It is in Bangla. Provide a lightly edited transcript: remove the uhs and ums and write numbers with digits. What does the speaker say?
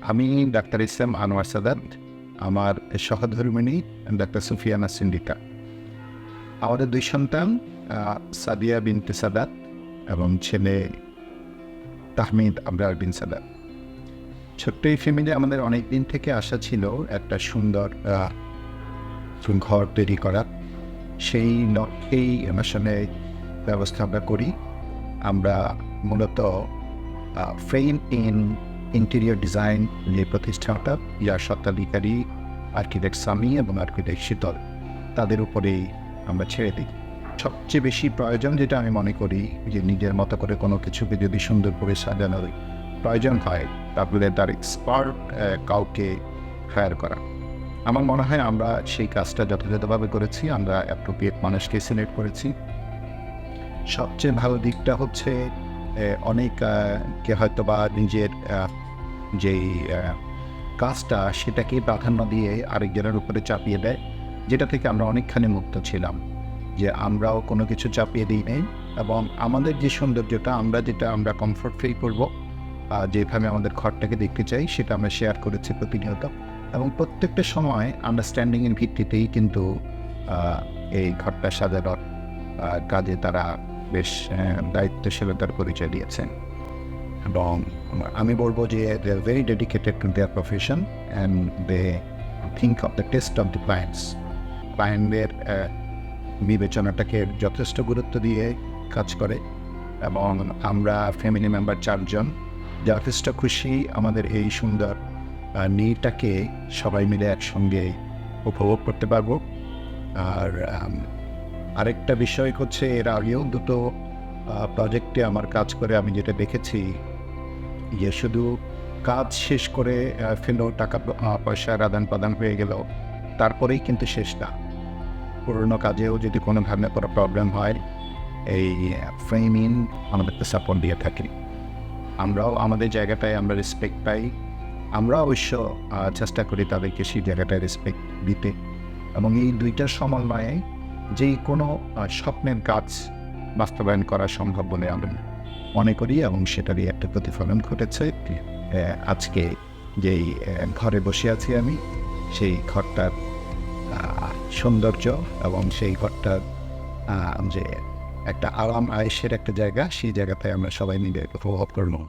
আমি ডাক্তার ইসলাম আনোয়ার সাদাত, আমার সহধর্মিণী ডাক্তার সুফিয়ানা সিন্ডিকা। আমাদের দুই সন্তান সাদিয়া বিনতে সাদাত এবং ছেলে তাহমিদ আবরার বিন সাদাত। ছোট্ট এই ফ্যামিলি আমাদের অনেক দিন থেকে আশা ছিল একটা সুন্দর ঘর তৈরি করার। সেই লক্ষ্যেই আসলে ব্যবস্থা আমরা করি। আমরা মূলত ফ্রেম ইন ইন্টেরিয়র ডিজাইন যে প্রতিষ্ঠানটা, যার স্বত্বাধিকারী আর্কিটেক্ট সামি এবং আর্কিটেক্ট শীতল, তাদের উপরেই আমরা ছেড়ে দিই। সবচেয়ে বেশি প্রয়োজন যেটা আমি মনে করি যে নিজের মতো করে কোনো কিছুকে যদি সুন্দর করে সাজানোর প্রয়োজন হয়, তাহলে তার এক্সপার্ট কাউকে হায়ার করা। আমার মনে হয় আমরা সেই কাজটা যথাযথভাবে করেছি। আমরা অ্যাপ্রোপ্রিয়েট মানুষকে সিলেক্ট করেছি। সবচেয়ে ভালো দিকটা হচ্ছে অনেকে হয়তো বা নিজের যেই কাজটা সেটাকে প্রাধান্য দিয়ে আরেকজনের উপরে চাপিয়ে দেয়, যেটা থেকে আমরা অনেকখানি মুক্ত ছিলাম, যে আমরাও কোনো কিছু চাপিয়ে দিই নেই এবং আমাদের যে সৌন্দর্যটা আমরা কমফোর্ট ফিল করবো, যেভাবে আমাদের ঘরটাকে দেখতে চাই সেটা আমরা শেয়ার করেছি প্রতিনিয়ত। এবং প্রত্যেকটা সময় আন্ডারস্ট্যান্ডিংয়ের ভিত্তিতেই কিন্তু এই ঘরটা সাজানোর কাজে তারা বেশ দায়িত্বশীলতার পরিচয় দিয়েছেন। এবং আমি বলবো যে they are very dedicated to their profession and they think of the test of the ক্লায়েন্টদের বিবেচনাটাকে যথেষ্ট গুরুত্ব দিয়ে কাজ করে। এবং আমরা ফ্যামিলি মেম্বার 4 জন যথেষ্ট খুশি আমাদের এই সুন্দর নিটাকে সবাই মিলে একসঙ্গে উপভোগ করতে পারবো। আর আরেকটা বিষয় হচ্ছে, এর আগেও দুটো প্রজেক্টে আমার কাজ করে আমি যেটা দেখেছি, যে শুধু কাজ শেষ করে ফেলো, টাকা পয়সার আদান প্রদান হয়ে গেল, তারপরেই কিন্তু শেষ না। পুরোনো কাজেও যদি কোনো ধরনের কোনো প্রবলেম হয়, এই ফ্রেমিং আমাদেরকে সাপোর্ট দিয়ে থাকি। আমরাও আমাদের জায়গাটায় আমরা রেসপেক্ট পাই। আমরা অবশ্য চেষ্টা করি তাদেরকে সেই জায়গাটায় রেসপেক্ট দিতে। এবং এই দুইটার সমন্বয়ে যেই কোনো স্বপ্নের কাজ বাস্তবায়ন করা সম্ভব বলে আমি মনে করি, এবং সেটারই একটা প্রতিফলন ঘটেছে। আজকে যেই ঘরে বসে আছি আমি, সেই ঘরটার সৌন্দর্য এবং সেই ঘরটার যে একটা আরাম আয়েশের একটা জায়গা, সেই জায়গাটায় আমরা সবাই মিলে উপভোগ করবো।